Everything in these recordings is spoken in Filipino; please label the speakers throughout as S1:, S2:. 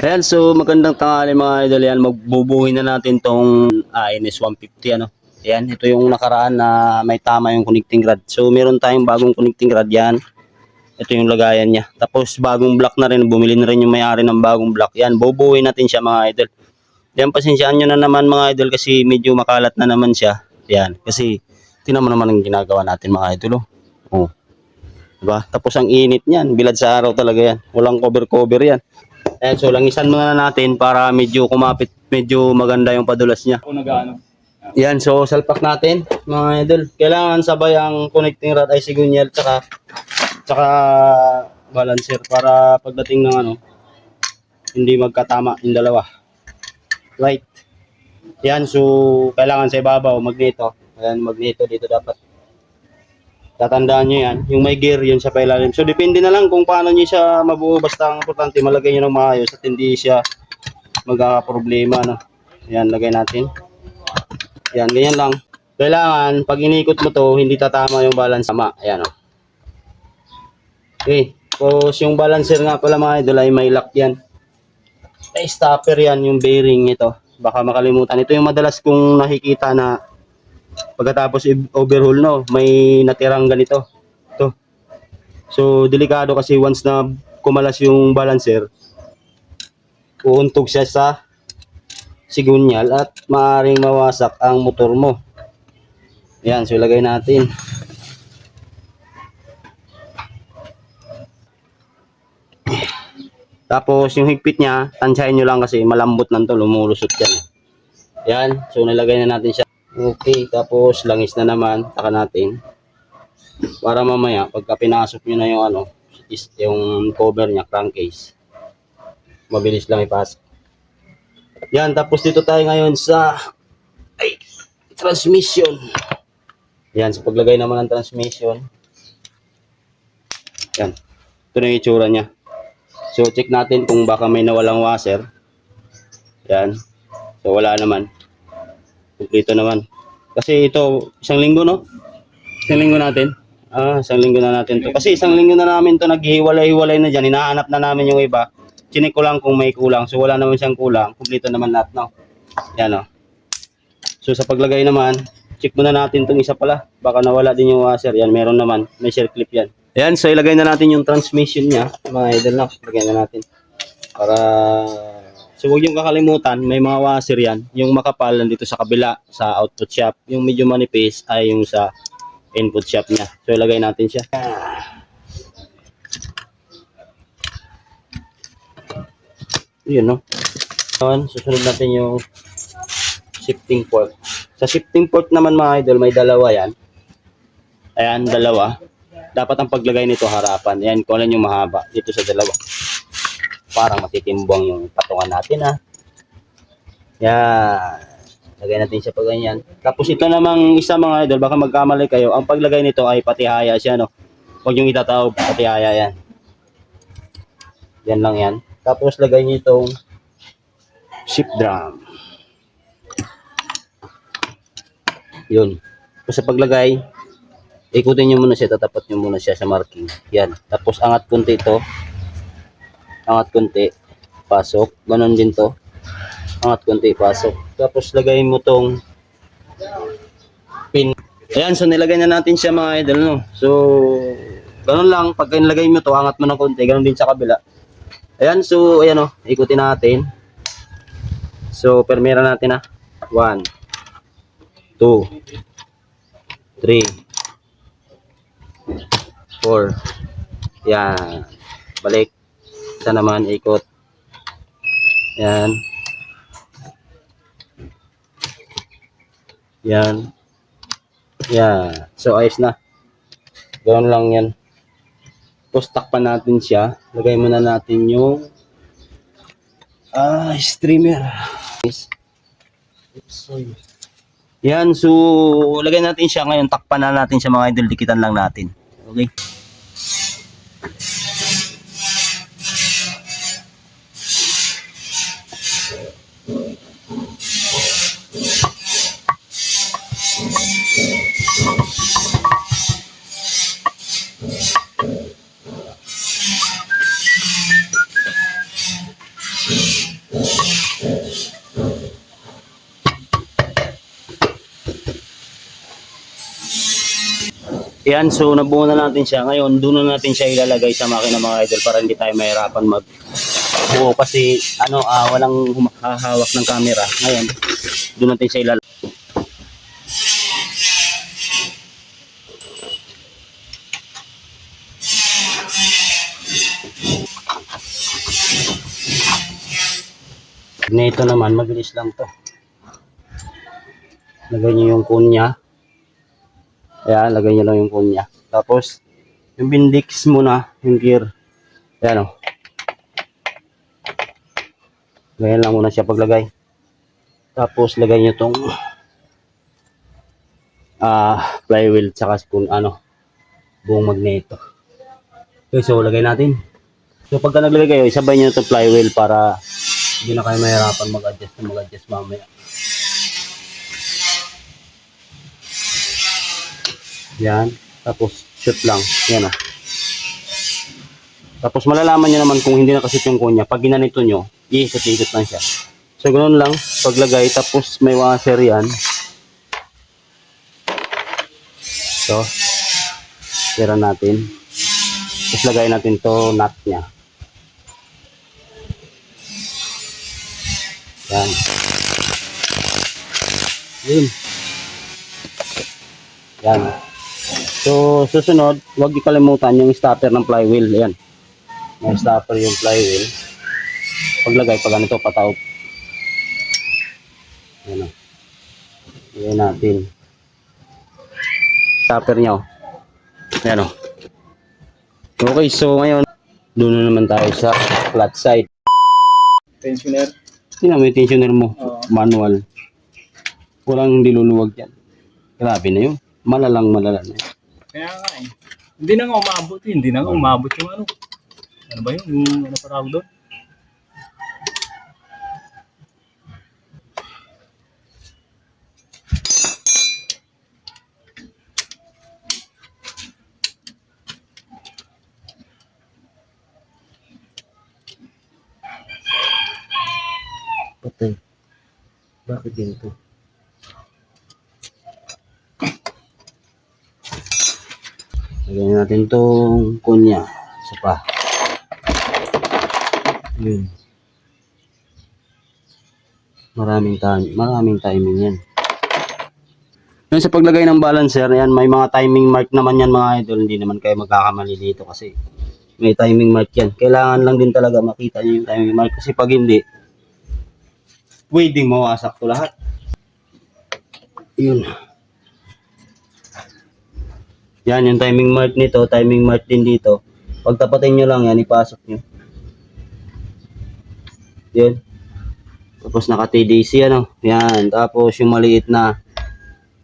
S1: Ayan, so magandang tanghali mga idol. Yan, magbubuhin na natin tong NS 150 ano. Ayan, ito yung nakaraan na may tama yung connecting rod. So meron tayong bagong connecting rod yan. Ito yung lagayan niya. Tapos bagong block na rin, bumili na rin yung may-ari ng bagong block. Yan, bubuhin natin siya mga idol. Yan, pasensyaan nyo na naman mga idol kasi medyo makalat na naman siya. Yan, kasi tingnan mo naman ang ginagawa natin mga idol. Oh. Diba? Tapos ang init niyan, bilad sa araw talaga yan. Walang cover-cover yan. Ayan, so langisan muna natin para medyo kumapit, medyo maganda yung padulas niya.
S2: Kung nag-ano.
S1: Yan, so salpak natin mga idol. Kailangan sabay ang connecting rod ay sigunyal tsaka balancer para pagdating ng ano, hindi magkatama yung dalawa. Right. Yan, so kailangan sa ibabaw magneto. Ayan, magneto dito dapat. Tatandaan nyo yan. Yung may gear, yun sa pailalim. So, depende na lang kung paano nyo siya mabuo. Basta ang importante, malagay nyo ng maayos at hindi siya magkakaproblema. No? Yan, lagay natin. Yan, ganyan lang. Kailangan, pag inikot mo to, hindi tatama yung balance sama. Ayan, o. Okay. Tapos, yung balancer nga pala mga idol ay may lock yan. May stopper yan, yung bearing ito. Baka makalimutan. Ito yung madalas kong nakikita na pagkatapos overhaul no, may natirang ganito. Ito. So delikado kasi once na kumalas yung balancer, uuntog siya sa sigunyal at maaaring mawasak ang motor mo. Yan, so ilagay natin. Tapos yung higpit niya, tansyahin nyo lang kasi malambot lang to, lumulusot yan. Yan, so nilagay na natin siya. Okay, tapos langis na naman, taka natin. Para mamaya, pagka pinasok nyo na yung ano, yung cover niya, crankcase, mabilis lang ipasok. Yan, tapos dito tayo ngayon sa transmission. Yan, sa paglagay naman ng transmission. Yan, ito na yung itsura niya. So, check natin kung baka may nawalang washer. Yan, so wala naman. Kumplito naman. Kasi ito, isang linggo, no? Isang linggo natin. Isang linggo na natin to. Kasi isang linggo na namin to naghihiwalay-hiwalay na dyan. Hinahanap na namin yung iba. Chinik ko lang kung may kulang. So, wala naman siyang kulang. Kumplito naman lahat, no? Yan, no? So, sa paglagay naman, check muna natin itong isa pala. Baka nawala din yung washer. Yan, meron naman. May share clip yan. Yan, so ilagay na natin yung transmission niya. Mga idol, no? Ilagay na natin. Para... So, huwag yung kakalimutan, may mga washer yan. Yung makapal nandito sa kabila, sa output shop. Yung medyo manipis ay yung sa input shop niya. So, ilagay natin siya. Yun, no? Susunod natin yung shifting port. Sa shifting port naman mga idol, may dalawa yan. Ayan, dalawa. Dapat ang paglagay nito harapan. Ayan, kung alin yung mahaba. Dito sa dalawa. Parang matitimbang yung patungan natin, ha. Yan. Lagay natin siya pa ganyan. Tapos ito namang isa mga idol, baka magkamali kayo. Ang paglagay nito ay patihaya siya, no. Huwag yung itatawag, patihaya yan. Yan lang yan. Tapos lagay niyo itong shift drum. Yun. Tapos sa paglagay, ikutin niyo muna siya, tatapat niyo muna siya sa marking. Yan. Tapos angat kunti ito. Angat kunti, pasok. Ganon din to. Angat kunti, pasok. Tapos lagay mo tong pin. Ayan, so nilagay na natin siya mga idol, no. So, ganon lang. Pagka nilagay mo to, angat mo ng konti. Ganon din sa kabila. Ayan, so, ayan o. Ikutin natin. So, permira natin ha. 1, 2, 3, 4. Yan. Balik. Isa naman, ikot. Yan. Yan. Yan. So, ayos na. Ganoon lang yan. Tapos, takpan natin siya. Lagay muna natin yung streamer. Yan. So, lagay natin siya ngayon. Takpan na natin siya mga idol. Dikitan lang natin. Okay. Yan, so nabuo na natin siya. Ngayon, doon na natin siya ilalagay sa makina mga idol para hindi tayo mahirapan magbuo kasi walang hahawak ng camera. Ngayon, doon natin siya ilalagay. Nito naman, mabilis lang to. Lagay nyo yung kunya. Ayan, lagay nyo lang yung kunya. Tapos, yung bindix muna, yung gear. Ayan o. Ganyan lang muna siya paglagay. Tapos, lagay nyo tong flywheel tsaka kung buong magneto. Okay, so lagay natin. So, pagka naglagay kayo, isabay nyo itong flywheel para hindi na kayo mahirapan mag-adjust mamaya. Yan. Tapos, shoot lang. Yan o. Tapos, malalaman nyo naman kung hindi nakashoot yung kunya. Pag ginanito nyo, iikot-ikot lang siya. So, ganoon lang. Paglagay, tapos may washer yan. So, tira natin. Tapos, lagay natin to nut nya. Yan. Yun. Yan. So, susunod, huwag ikalimutan yung stopper ng flywheel. Ayan. May stopper yung flywheel. Paglagay, pag ganito, pataw. Ayan o. Ayan natin. Stopper niya o. Ayan o. Okay, so ngayon, doon na naman tayo sa flat side.
S2: Tensioner.
S1: Tingnan mo yung tensioner mo.
S2: Oo.
S1: Manual. Walang diluluwag yan. Grabe na yun. Malala na yun.
S2: Kaya nga eh. Hindi na nga umabot eh. Hindi na nga umabot yung ano. Ano ba yun? Yung ano parang doon?
S1: Patay. Bakit ganito? Lagyan natin tong kunya. Isa pa. Yun. Maraming timing yan. Yun sa paglagay ng balancer, yan, may mga timing mark naman yan mga idol. Hindi naman kayo magkakamali dito kasi may timing mark yan. Kailangan lang din talaga makita nyo yung timing mark kasi pag hindi, pwedeng mawasak to lahat. Yun. Yan, yung timing mark nito, timing mark din dito. Pagtapatin nyo lang yan, ipasok nyo. Yun. Tapos naka-TDC, Yan. Tapos yung maliit na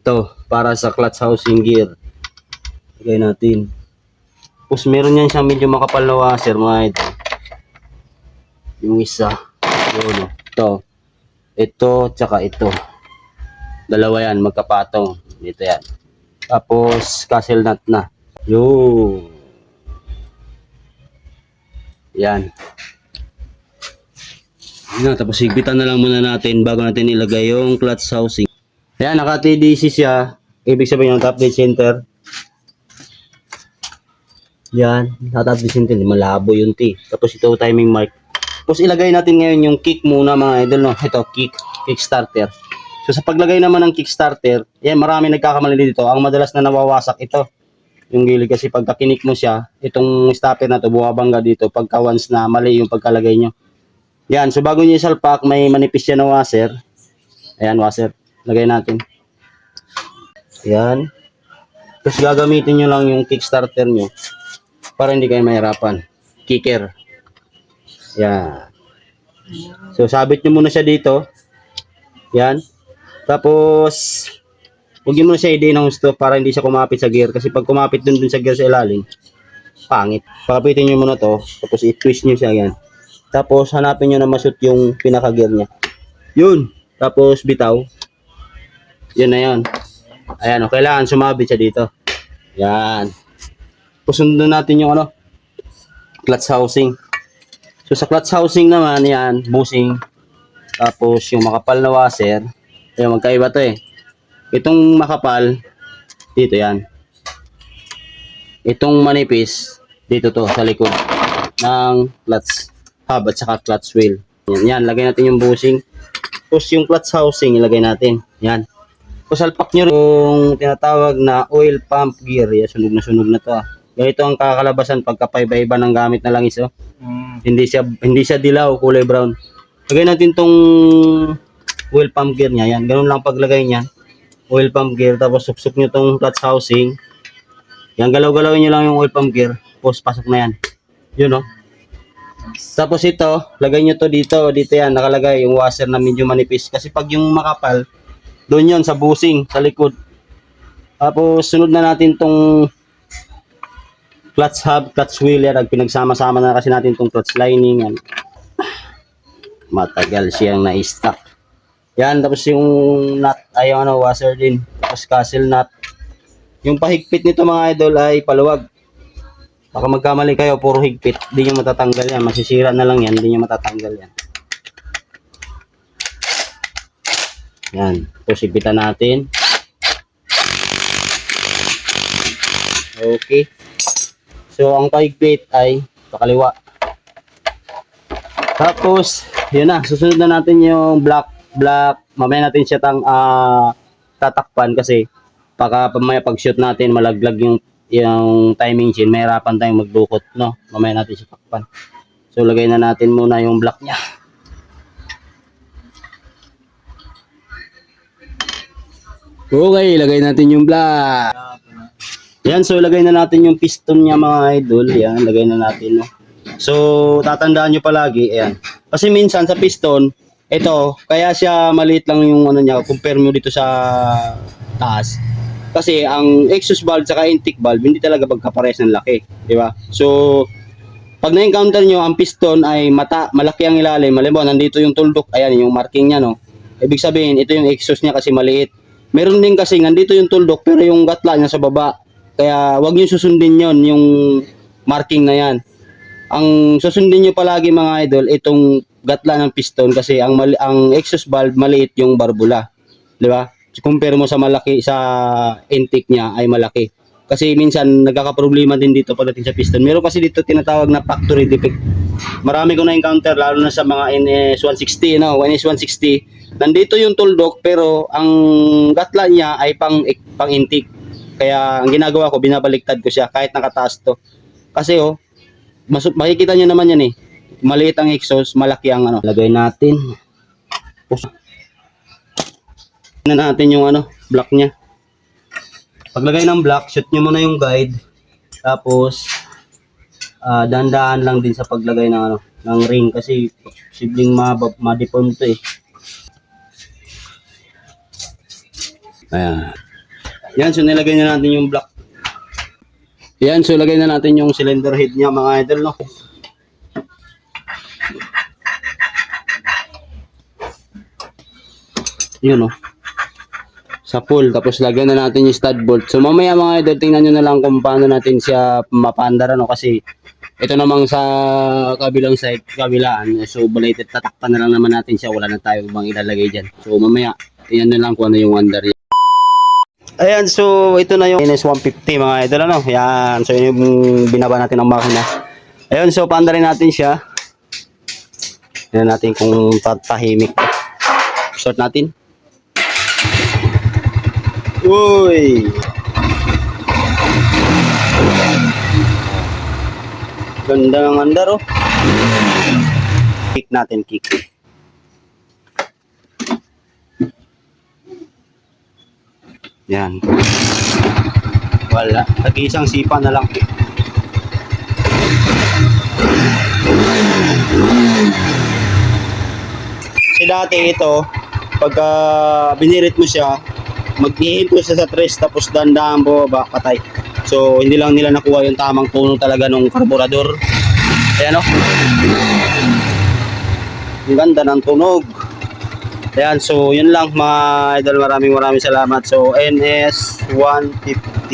S1: to para sa clutch housing gear. Lagay natin. Tapos meron yan siyang medyo makapal na washer, mga idol. Yung isa. Yun, ito. Ito, tsaka ito. Dalawa yan, magkapatong. Dito yan. Tapos, castle nut na. Yun. Yan. Yan, tapos higpitan na lang muna natin bago natin ilagay yung clutch housing. Yan, naka-TDC siya. Ibig sabihin yung top dead center. Yan, naka-top dead center. Malabo yung T. Tapos ito, timing mark. Tapos ilagay natin ngayon yung kick muna mga idol, no? Ito, kick starter. So sa paglagay naman ng kick starter, yan, marami nagkakamali dito. Ang madalas na nawawasak ito, yung gilid kasi pagka kinik mo siya, itong stopper na to buwabangga dito pagka once na mali yung pagkalagay nyo. Yan, so bago nyo isalpak, may manipis yan na washer. Ayan, washer. Lagay natin. Yan. Tapos gagamitin nyo lang yung kick starter nyo para hindi kayo mahirapan. Kicker. Yan. So, sabit nyo muna siya dito. Yan. Tapos, huwag nyo muna siya i-day ng gusto para hindi siya kumapit sa gear. Kasi pag kumapit dun sa gear sa ilalim, pangit. Papitin nyo muna to. Tapos, i-twist nyo siya. Yan. Tapos, hanapin nyo na mashoot yung pinaka-gear niya. Yun. Tapos, bitaw. Yun na yun. Ayan. O, kailangan sumabit siya dito. Yan. Tapos, sundan natin yung clutch housing. So sa clutch housing naman, yan, bushing. Tapos yung makapal na washer, ayun, magkaiba to eh. Itong makapal, dito yan. Itong manipis, dito to sa likod ng clutch hub at saka clutch wheel. Yan, lagay natin yung bushing. Tapos yung clutch housing, ilagay natin. Yan. Tapos salpak nyo yung tinatawag na oil pump gear. Yan, sunog na to ah. Ganito ang kakalabasan pagka paiba-iba ng gamit na langis oh. Hindi siya dilaw, kulay brown. Lagay natin tong oil pump gear niya. Yan, ganun lang paglagay niyan. Oil pump gear, tapos suksok nyo tong clutch housing. Yan, galaw-galawin nyo lang yung oil pump gear. Tapos pasok na yan. Yun oh. Tapos ito, lagay nyo to dito. Dito yan, nakalagay yung washer na medyo manipis. Kasi pag yung makapal, doon yun sa bushing, sa likod. Tapos sunod na natin tong clutch hub, clutch wheel. Yan, pinagsama-sama na kasi natin tong clutch lining. Yan. Matagal siyang na-stock. Yan, tapos yung nut ay yung washer din. Tapos castle nut. Yung pahigpit nito mga idol ay paluwag. Baka magkamali kayo, puro higpit. Hindi nyo matatanggal yan. Masisira na lang yan. Hindi nyo matatanggal yan. Yan. Tapos higpitan natin. Okay. So, ang pahigpit ay pakaliwa. Tapos, yun na. Susunod na natin yung black. Mamaya natin siya tatakpan kasi baka pamaya pag-shoot natin malaglag yung timing chain, mahirapan tayong magdukot, no? Mamaya natin siya takpan. So, lagay na natin muna yung block niya. Okay, lagay natin yung block. Yan, so lagay na natin yung piston niya mga idol. Yan, lagay na natin, no? So, tatandaan nyo palagi, ayan. Kasi minsan sa piston, ito, kaya siya maliit lang yung ano niya, compare mo dito sa taas. Kasi ang exhaust valve saka intake valve hindi talaga magkapares ng laki, di ba? So pag na-encounter nyo ang piston ay malaki ang ilalim, malimbawa nandito yung tuldok, ayan yung marking niya, no. Ibig sabihin ito yung exhaust niya kasi maliit. Meron din kasi nandito yung tuldok pero yung gatla niya sa baba. Kaya wag niyo susundin yon yung marking na yan. Ang susundin niyo palagi mga idol itong gatla ng piston kasi ang exhaust valve maliit yung barbula, di ba? Compare mo sa malaki sa intake niya ay malaki. Kasi minsan nagkakaproblema din dito pagdating sa piston. Meron kasi dito tinatawag na factory defect. Marami ko na encounter lalo na sa mga NS160, no, NS160. Nandito yung tuldok pero ang gatla niya ay pang intake. Kaya ang ginagawa ko binabaliktad ko siya kahit nakataas to. Kasi makikita niyo naman yan eh. Maliit ang exhaust, malaki ang ano. Lagay natin. Na natin yung block niya. Paglagay ng block, shoot nyo muna yung guide. Tapos dahan-dahan lang din sa paglagay ng ng ring kasi posibleng ma-deform to eh. Ayan. Yan, so nilagay na natin yung block. Yan, so lagay na natin yung cylinder head niya mga idol, no. Yun, no. Sa full, tapos lagyan na natin yung stud bolt. So mamaya mga idol, tingnan nyo na lang kung paano natin siya mapandar, ano, kasi ito namang sa kabilang side, kabilaan, so belated, tatakpan na lang naman natin siya, wala na tayo bang ilalagay dyan. So mamaya, tingnan nyo lang kung ano yung under niya. Ayan, so ito na yung NS150 mga idol, ano. Yan, so yun yung binaba natin ang makina. Ayun, so paandarin natin siya. Tingnan natin kung tahimik. Start natin. Uy! Ganda ng andar, oh. Kick natin, kick. Yan. Wala. Tag-isang sipa na lang. Kasi dati ito, pagka binirit mo siya, mag-ihinto siya sa tres tapos dandahan baba, patay. So hindi lang nila nakuha yung tamang tono talaga ng karburador. Ayan, oh. Ang ganda ng tunog. Ayan, so yun lang mga idol, maraming salamat. So NS150.